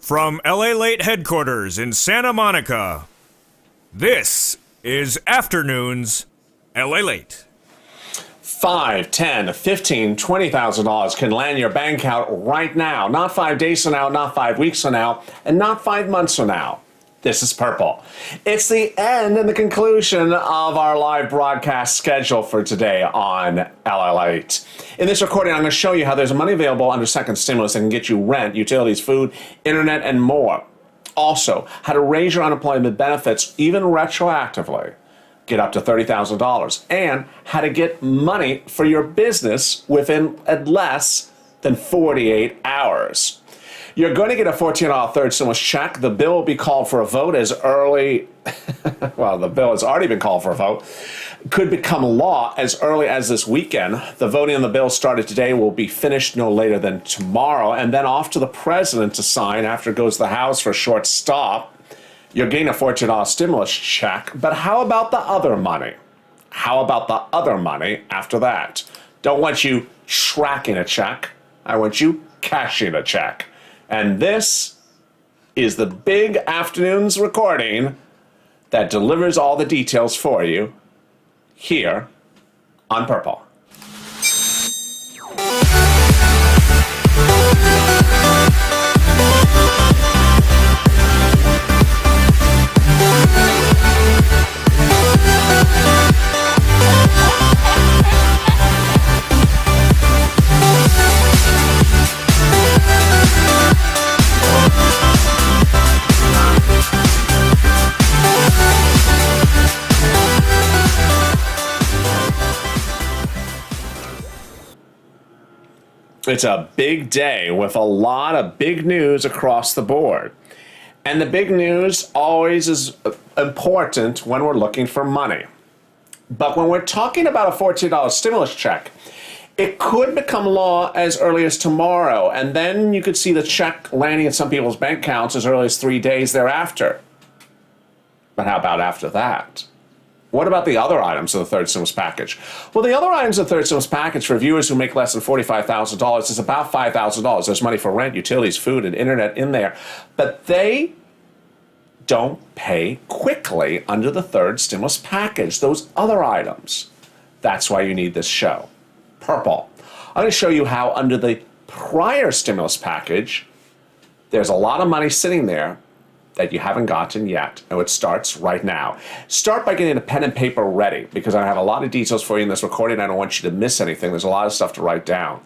From LALATE headquarters in Santa Monica, this is Afternoons LALATE. $5, $10, $15, $20,000 can land your bank account right now. Not 5 days from now, not 5 weeks from now, and not 5 months from now. This is Purple. It's the end and the conclusion of our live broadcast schedule for today on LALATE. In this recording, I'm going to show you how there's money available under second stimulus that can get you rent, utilities, food, internet, and more. Also, how to raise your unemployment benefits even retroactively. Get up to $30,000, and how to get money for your business within less than 48 hours. You're going to get a $14 third stimulus check. The bill will be called for a vote as early, well, the bill has already been called for a vote, could become law as early as this weekend. The voting on the bill started today, will be finished no later than tomorrow, and then off to the president to sign after it goes to the House for a short stop. You're getting a $14 stimulus check, but how about the other money? How about the other money after that? Don't want you tracking a check. I want you cashing a check. And this is the big afternoon's recording that delivers all the details for you here on Purple. It's a big day with a lot of big news across the board. And the big news always is important when we're looking for money. But when we're talking about a $14 stimulus check, it could become law as early as tomorrow. And then you could see the check landing in some people's bank accounts as early as 3 days thereafter. But how about after that? What about the other items of the third stimulus package? Well, the other items of the third stimulus package for viewers who make less than $45,000 is about $5,000. There's money for rent, utilities, food, and internet in there. But they don't pay quickly under the third stimulus package, those other items. That's why you need this show. Purple. I'm going to show you how under the prior stimulus package, there's a lot of money sitting there that you haven't gotten yet, and it starts right now. Start by getting a pen and paper ready, because I have a lot of details for you in this recording. I don't want you to miss anything. There's a lot of stuff to write down.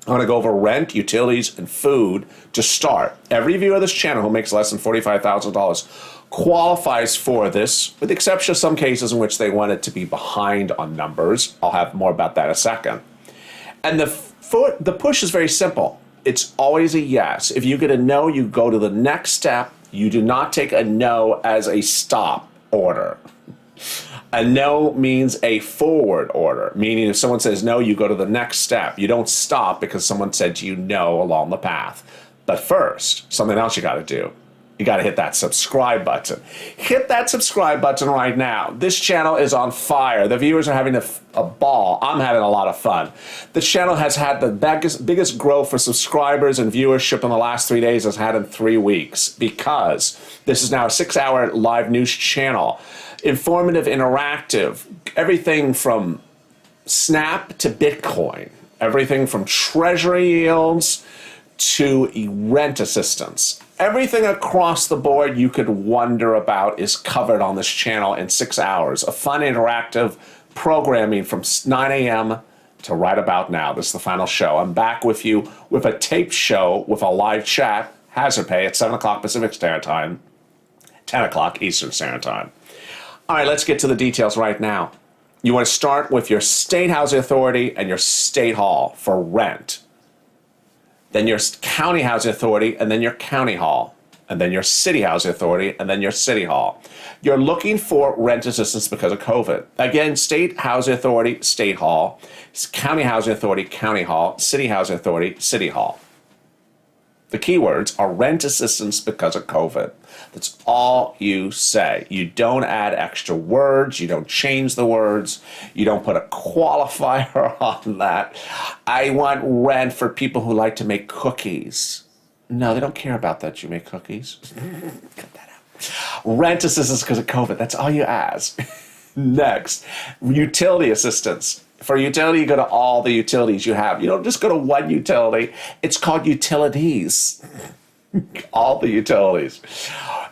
I'm going to go over rent, utilities, and food to start. Every viewer of this channel who makes less than $45,000 qualifies for this, with the exception of some cases in which they want it to be behind on numbers. I'll have more about that in a second. And the push is very simple. It's always a yes. If you get a no, you go to the next step. You do not take a no as a stop order. A no means a forward order, meaning if someone says no, you go to the next step. You don't stop because someone said to you no along the path. But first, something else you got to do. You got to hit that subscribe button. Hit that subscribe button right now. This channel is on fire. The viewers are having a ball. I'm having a lot of fun. The channel has had the biggest growth for subscribers and viewership in the last 3 days it's had in 3 weeks, because this is now a 6-hour live news channel. Informative, interactive, everything from Snap to Bitcoin, everything from treasury yields to rent assistance. Everything across the board you could wonder about is covered on this channel in 6 hours of fun, interactive programming from 9 a.m. to right about now. This is the final show. I'm back with you with a taped show with a live chat, hazard pay at 7 o'clock Pacific Standard Time, 10 o'clock Eastern Standard Time. All right, let's get to the details right now. You want to start with your state housing authority and your state hall for rent. Then your county housing authority, and then your county hall, and then your city housing authority, and then your city hall. You're looking for rent assistance because of COVID. Again, state housing authority, state hall, county housing authority, county hall, city housing authority, city hall. The keywords are rent assistance because of COVID. That's all you say. You don't add extra words. You don't change the words. You don't put a qualifier on that. I want rent for people who like to make cookies. No, they don't care about that. You make cookies. Cut that out. Rent assistance because of COVID. That's all you ask. Next, utility assistance. For utility, you go to all the utilities you have. You don't just go to one utility. It's called utilities. All the utilities.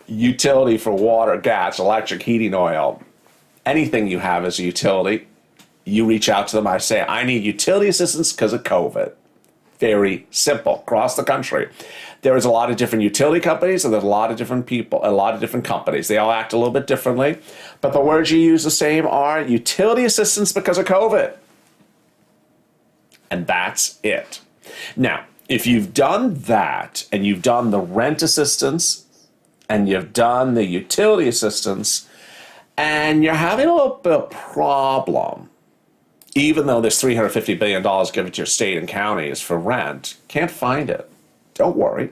Utility for water, gas, electric, heating oil. Anything you have as a utility, you reach out to them. I say, I need utility assistance because of COVID. Very simple. Across the country, there is a lot of different utility companies, and there's a lot of different people, a lot of different companies. They all act a little bit differently, but the words you use the same are utility assistance because of COVID. And that's it. Now, if you've done that, and you've done the rent assistance, and you've done the utility assistance, and you're having a little bit of problem, even though there's $350 billion given to your state and counties for rent, can't find it. Don't worry.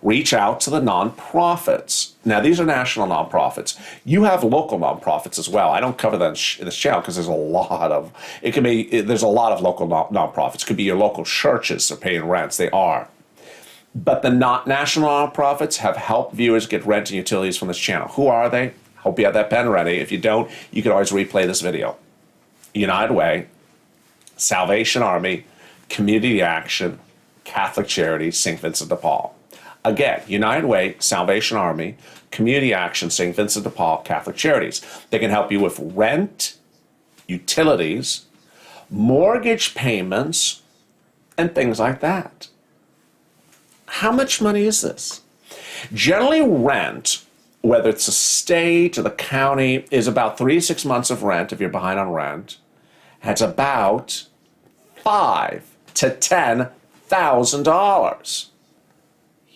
Reach out to the nonprofits. Now, these are national nonprofits. You have local nonprofits as well. I don't cover that in this channel because there's a lot of local nonprofits. It could be your local churches that are paying rents. They are. But the national nonprofits have helped viewers get rent and utilities from this channel. Who are they? Hope you have that pen ready. If you don't, you can always replay this video. United Way, Salvation Army, Community Action, Catholic Charities, St. Vincent de Paul. Again, United Way, Salvation Army, Community Action, St. Vincent de Paul, Catholic Charities. They can help you with rent, utilities, mortgage payments, and things like that. How much money is this? Generally, rent, whether it's the state or the county, is about 3 to 6 months of rent if you're behind on rent. It's about $5,000 to $10,000.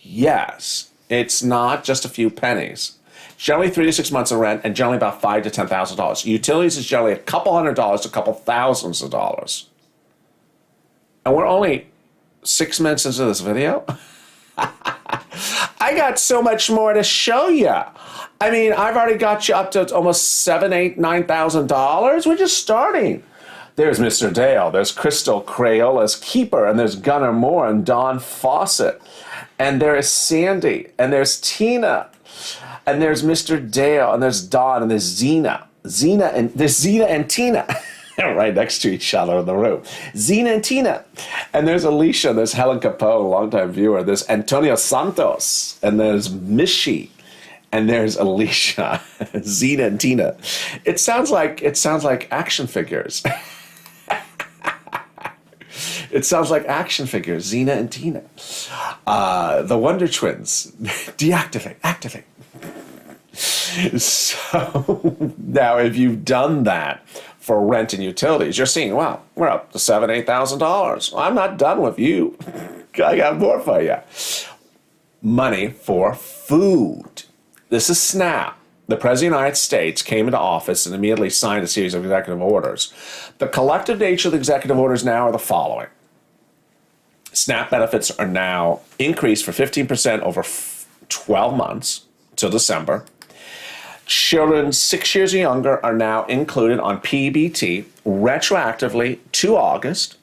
Yes, it's not just a few pennies. Generally 3 to 6 months of rent, and generally about $5,000 to $10,000. Utilities is generally a couple $100s to a couple thousands of dollars. And we're only 6 minutes into this video. I got so much more to show you. I mean, I've already got you up to almost $7,000, $8,000, $9,000. We're just starting. There's Mr. Dale, there's Crystal Crayola's Keeper, and there's Gunnar Moore and Don Fawcett. And there is Sandy, and there's Tina, and there's Mr. Dale, and there's Don, and there's Zena. There's Zena and Tina. Right next to each other in the room. Zena and Tina. And there's Alicia, and there's Helen Capone, longtime viewer. There's Antonio Santos, and there's Mishi, and there's Alicia. Zena and Tina. It sounds like action figures. It sounds like action figures, Zena and Tina. The Wonder Twins. Deactivate, activate. So now if you've done that for rent and utilities, you're seeing, wow, we're up to $7,000, $8,000. I'm not done with you. I got more for you. Money for food. This is SNAP. The President of the United States came into office and immediately signed a series of executive orders. The collective nature of the executive orders now are the following. SNAP benefits are now increased for 15% over 12 months till December. Children 6 years or younger are now included on PBT retroactively to August.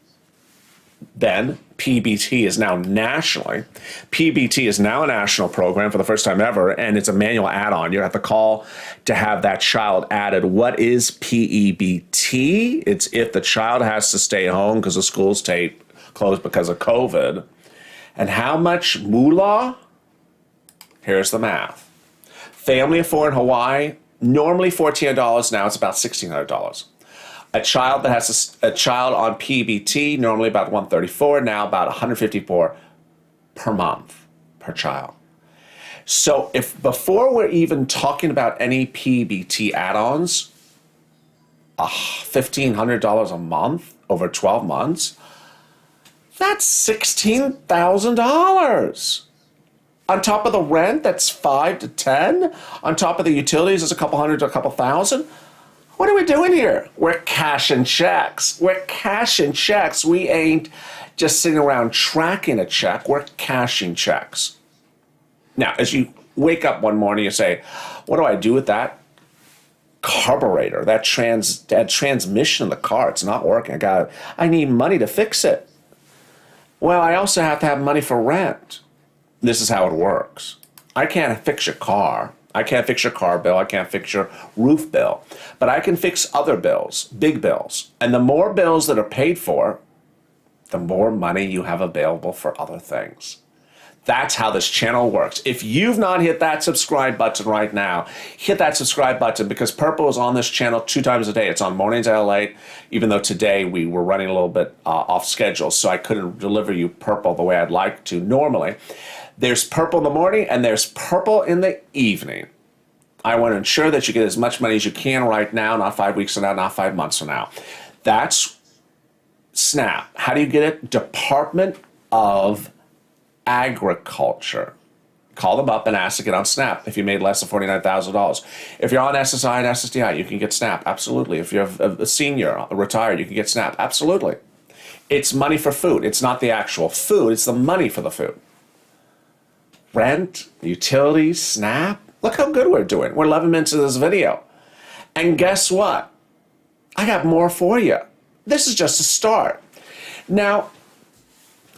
Then PBT is now nationally. PBT is now a national program for the first time ever, and it's a manual add-on. You have to call to have that child added. What is PEBT? It's if the child has to stay home because the schools closed because of COVID. And how much moolah? Here's the math. Family of four in Hawaii, normally $1,400. Now it's about $1,600. A child that has a child on PBT, normally about $134, now about $154 per month per child. So if before we're even talking about any PBT add-ons, $1,500 a month over 12 months, that's $16,000. On top of the rent, that's $5,000 to $10,000. On top of the utilities, it's a couple hundred to a couple thousand. What are we doing here? We're cashing checks. We're cashing checks. We ain't just sitting around tracking a check. We're cashing checks. Now, as you wake up one morning, you say, what do I do with that carburetor, that transmission in the car? It's not working. I need money to fix it. Well, I also have to have money for rent. this is how it works. I can't fix your car. I can't fix your car bill. I can't fix your roof bill. But I can fix other bills, big bills. And the more bills that are paid for, the more money you have available for other things. That's how this channel works. If you've not hit that subscribe button right now, hit that subscribe button, because Purple is on this channel 2 times a day. It's on mornings at LALATE, even though today we were running a little bit off schedule, so I couldn't deliver you Purple the way I'd like to normally. There's Purple in the morning and there's Purple in the evening. I want to ensure that you get as much money as you can right now, not 5 weeks from now, not 5 months from now. That's SNAP. How do you get it? Department of Agriculture. Call them up and ask to get on SNAP if you made less than $49,000. If you're on SSI and SSDI, you can get SNAP. Absolutely. If you're a senior, a retired, you can get SNAP. Absolutely. It's money for food. It's not the actual food. It's the money for the food. Rent, utilities, SNAP. Look how good we're doing. We're 11 minutes into this video. And guess what? I got more for you. This is just a start. Now,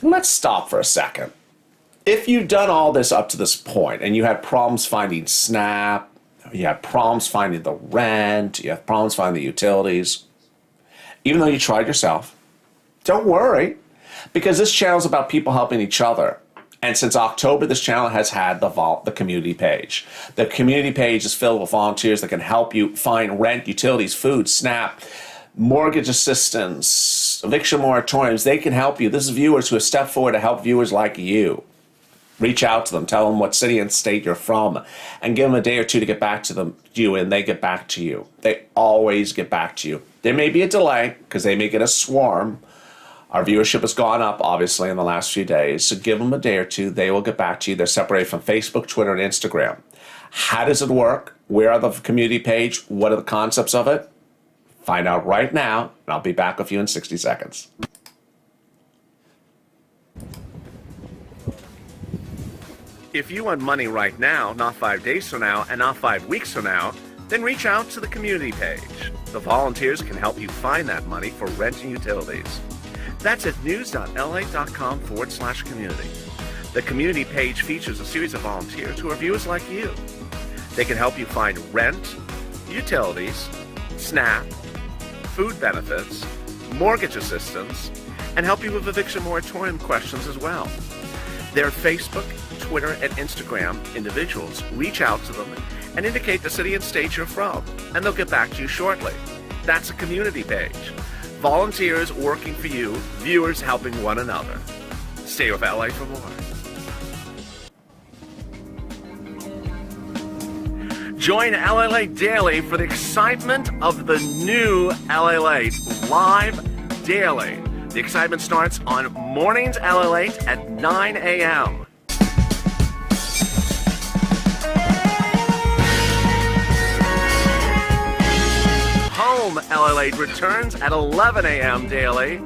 let's stop for a second. If you've done all this up to this point and you had problems finding SNAP, you had problems finding the rent, you have problems finding the utilities, even though you tried yourself, don't worry, because this channel is about people helping each other. And since October, this channel has had the community page. The community page is filled with volunteers that can help you find rent, utilities, food, SNAP, mortgage assistance, eviction moratoriums. They can help you. This is viewers who have stepped forward to help viewers like you. Reach out to them, tell them what city and state you're from, and give them a day or two to get back to you, and they get back to you. They always get back to you. There may be a delay because they may get a swarm. Our viewership has gone up, obviously, in the last few days, so give them a day or two. They will get back to you. They're separated from Facebook, Twitter, and Instagram. How does it work? Where are the community page? What are the concepts of it? Find out right now, and I'll be back with you in 60 seconds. If you want money right now, not 5 days from now, and not 5 weeks from now, then reach out to the community page. The volunteers can help you find that money for rent and utilities. That's at news.lalate.com/community. The community page features a series of volunteers who are viewers like you. They can help you find rent, utilities, SNAP, food benefits, mortgage assistance, and help you with eviction moratorium questions as well. Their Facebook, Twitter, and Instagram individuals. Reach out to them and indicate the city and state you're from, and they'll get back to you shortly. That's a community page. Volunteers working for you, viewers helping one another. Stay with LA for more. Join LALATE Daily for the excitement of the new LALATE live daily. The excitement starts on mornings LALATE at 9 a.m. Home LALATE returns at 11 a.m. daily.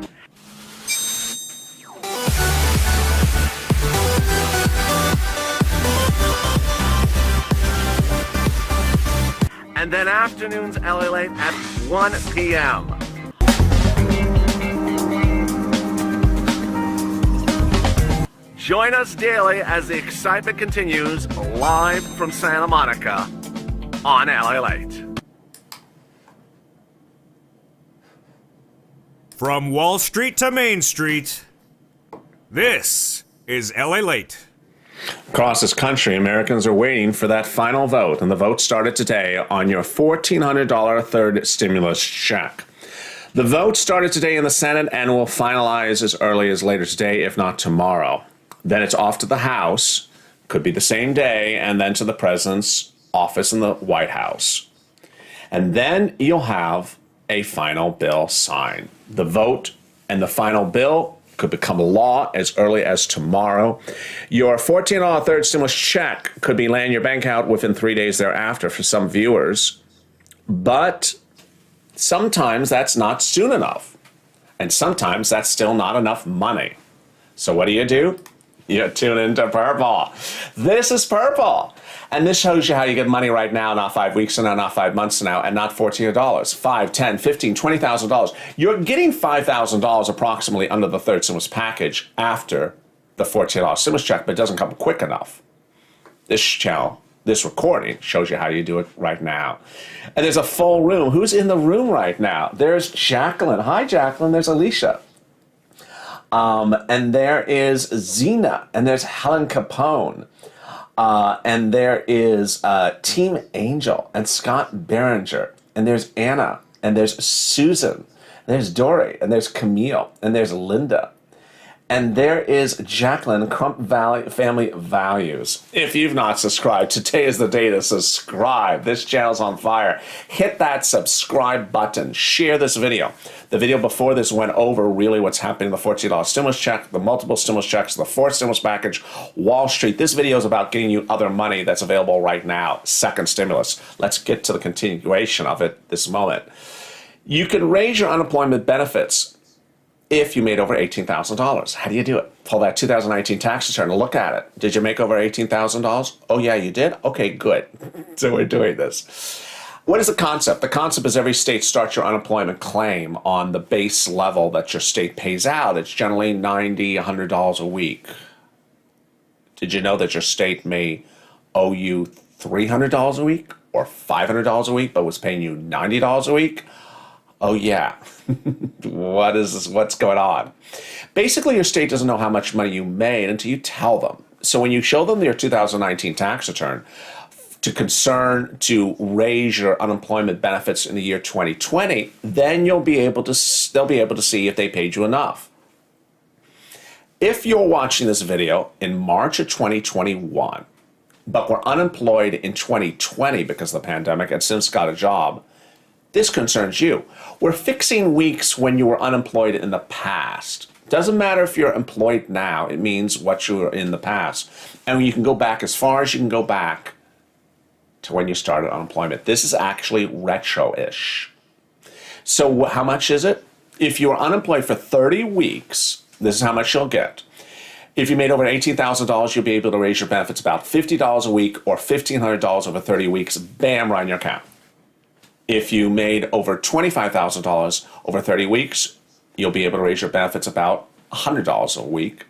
And then afternoons LALATE at 1 p.m. Join us daily as the excitement continues live from Santa Monica on LALATE. From Wall Street to Main Street, this is LALATE. Across this country, Americans are waiting for that final vote, and the vote started today on your $1,400 third stimulus check. The vote started today in the Senate and will finalize as early as later today, if not tomorrow. Then it's off to the House, could be the same day, and then to the President's office in the White House. And then you'll have a final bill signed. The vote and the final bill could become law as early as tomorrow. Your $14 third stimulus check could be laying in your bank account within 3 days thereafter for some viewers. But sometimes that's not soon enough. And sometimes that's still not enough money. So what do? You tune into Purple. This is Purple. And this shows you how you get money right now, not 5 weeks from now, not 5 months from now, and not $14, $5, $10, $15, $20,000. You're getting $5,000 approximately under the third stimulus package after the $14 stimulus check, but it doesn't come quick enough. This channel, this recording shows you how you do it right now. And there's a full room. Who's in the room right now? There's Jacqueline. Hi, Jacqueline. There's Alicia. And there is Zena. And there's Helen Capone. And there is Team Angel and Scott Behringer. And there's Anna. And there's Susan. And there's Dory. And there's Camille. And there's Linda. And there is Jacqueline, Crump Valley Family Values. If you've not subscribed, today is the day to subscribe. This channel's on fire. Hit that subscribe button. Share this video. The video before this went over really what's happening, the $14 stimulus check, the multiple stimulus checks, the fourth stimulus package, Wall Street. This video is about getting you other money that's available right now, second stimulus. Let's get to the continuation of it this moment. You can raise your unemployment benefits if you made over $18,000. How do you do it? Pull that 2019 tax return and look at it. Did you make over $18,000? Oh yeah, you did? Okay, good. So we're doing this. What is the concept? The concept is every state starts your unemployment claim on the base level that your state pays out. It's generally $90, $100 a week. Did you know that your state may owe you $300 a week or $500 a week, but was paying you $90 a week? Oh yeah. What is this? What's going on? Basically, your state doesn't know how much money you made until you tell them. So when you show them your 2019 tax return to raise your unemployment benefits in the year 2020, then they'll be able to see if they paid you enough. If you're watching this video in March of 2021, but were unemployed in 2020 because of the pandemic and since got a job, this concerns you. We're fixing weeks when you were unemployed in the past. Doesn't matter if you're employed now, it means what you were in the past. And you can go back as far as you can go back to when you started unemployment. This is actually retro-ish. So how much is it? If you were unemployed for 30 weeks, this is how much you'll get. If you made over $18,000, you'll be able to raise your benefits about $50 a week or $1,500 over 30 weeks. Bam, right in your account. If you made over $25,000 over 30 weeks, you'll be able to raise your benefits about $100 a week,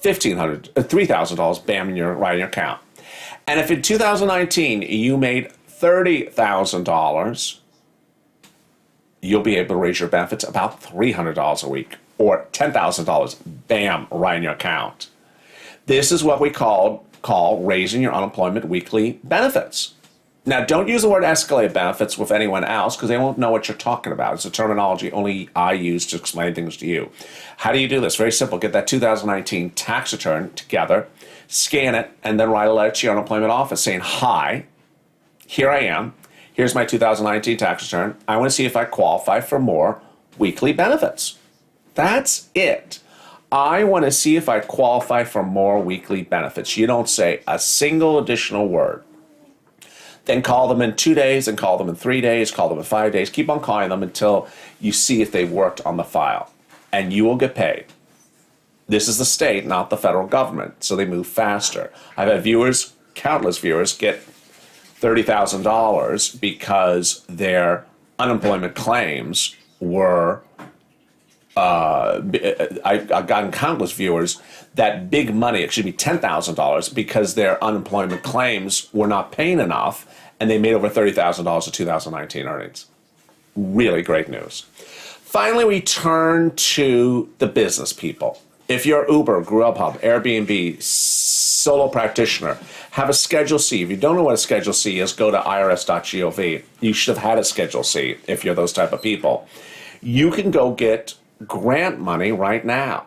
$3,000, bam, right in your account. And if in 2019 you made $30,000, you'll be able to raise your benefits about $300 a week or $10,000, bam, right in your account. This is what we call raising your unemployment weekly benefits. Now, don't use the word escalated benefits with anyone else because they won't know what you're talking about. It's a terminology only I use to explain things to you. How do you do this? Very simple. Get that 2019 tax return together, scan it, and then write a letter to your unemployment office saying, hi, here I am. Here's my 2019 tax return. I want to see if I qualify for more weekly benefits. That's it. I want to see if I qualify for more weekly benefits. You don't say a single additional word. Then call them in 2 days, and call them in 3 days, call them in 5 days. Keep on calling them until you see if they've worked on the file. And you will get paid. This is the state, not the federal government, so they move faster. I've had viewers, countless viewers, get $30,000 because their unemployment claims were I've gotten countless viewers that big money, it should be $10,000 because their unemployment claims were not paying enough and they made over $30,000 of 2019 earnings. Really great news. Finally, we turn to the business people. If you're Uber, Grubhub, Airbnb, solo practitioner, have a Schedule C. If you don't know what a Schedule C is, go to irs.gov. You should have had a Schedule C if you're those type of people. You can go get grant money right now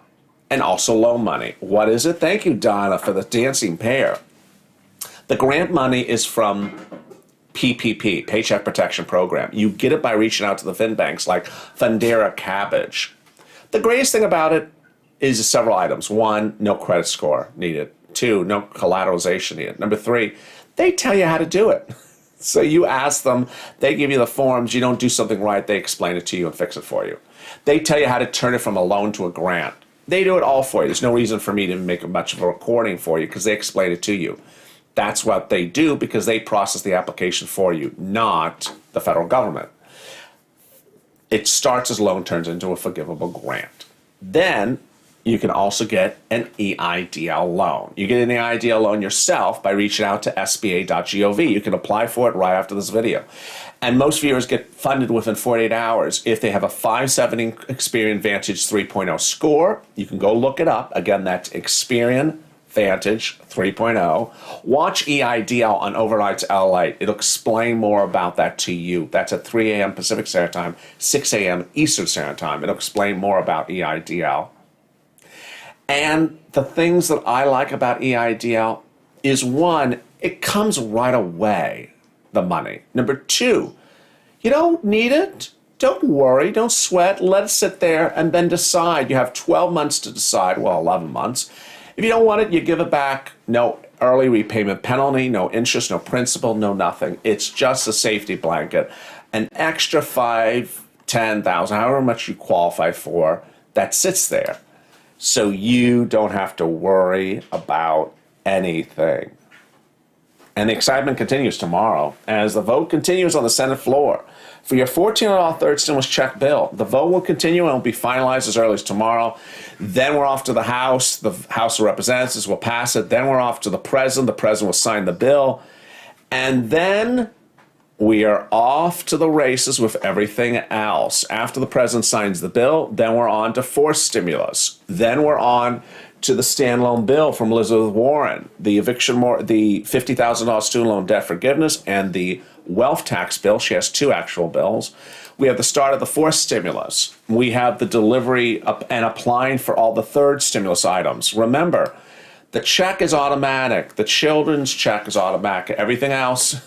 and also loan money. What is it? Thank you, Donna, for the dancing pair. The grant money is from PPP, Paycheck Protection Program. You get it by reaching out to the fin banks like Fundera Cabbage. The greatest thing about it is several items. One, no credit score needed. Two, no collateralization needed. Number three, they tell you how to do it. So you ask them, they give you the forms, you don't do something right, they explain it to you and fix it for you. They tell you how to turn it from a loan to a grant. They do it all for you. There's no reason for me to make much of a recording for you because they explain it to you. That's what they do because they process the application for you, not the federal government. It starts as loan, turns into a forgivable grant. Then you can also get an EIDL loan. You get an EIDL loan yourself by reaching out to sba.gov. You can apply for it right after this video. And most viewers get funded within 48 hours if they have a 570 Experian Vantage 3.0 score. You can go look it up. Again, that's Experian Vantage 3.0. Watch EIDL on Overnight's LALATE. It'll explain more about that to you. That's at 3 a.m. Pacific Standard Time, 6 a.m. Eastern Standard Time. It'll explain more about EIDL. And the things that I like about EIDL is, one, it comes right away, the money. Number two, you don't need it. Don't worry, don't sweat. Let it sit there and then decide. You have 12 months to decide, well, 11 months. If you don't want it, you give it back. No early repayment penalty, no interest, no principal, no nothing. It's just a safety blanket. An extra $5,000, $10,000, however much you qualify for, that sits there. So you don't have to worry about anything. And the excitement continues tomorrow as the vote continues on the Senate floor. For your $14 third stimulus check bill, the vote will continue and will be finalized as early as tomorrow. Then we're off to the House. The House of Representatives will pass it. Then we're off to the President. The President will sign the bill. And then we are off to the races with everything else. After the President signs the bill, then we're on to forced stimulus. Then we're on to the standalone bill from Elizabeth Warren, the the $50,000 student loan debt forgiveness, and the wealth tax bill. She has two actual bills. We have the start of the fourth stimulus. We have the delivery and applying for all the third stimulus items. Remember, the check is automatic. The children's check is automatic. Everything else,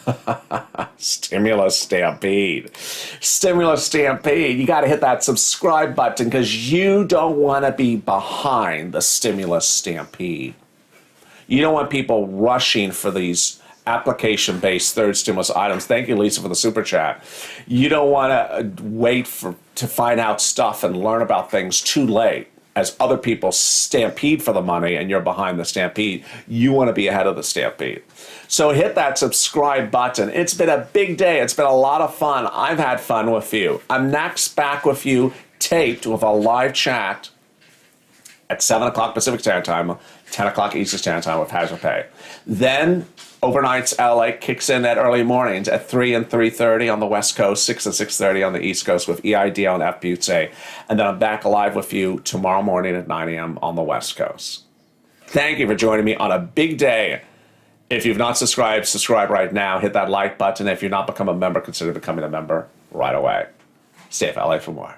stimulus stampede. Stimulus stampede. You got to hit that subscribe button because you don't want to be behind the stimulus stampede. You don't want people rushing for these application-based third stimulus items. Thank you, Lisa, for the super chat. You don't want to wait to find out stuff and learn about things too late as other people stampede for the money and you're behind the stampede. You want to be ahead of the stampede. So hit that subscribe button. It's been a big day. It's been a lot of fun. I've had fun with you. I'm next back with you, taped with a live chat at 7 o'clock Pacific Standard Time, 10 o'clock Eastern Standard Time with Hazard Pay. Then Overnight's LA kicks in at early mornings at 3 and 3:30 on the West Coast, 6 and 6:30 on the East Coast with EIDL and FBUTSE. And then I'm back live with you tomorrow morning at 9 a.m. on the West Coast. Thank you for joining me on a big day. If you've not subscribed, subscribe right now. Hit that like button. If you're not become a member, consider becoming a member right away. Stay at LA for more.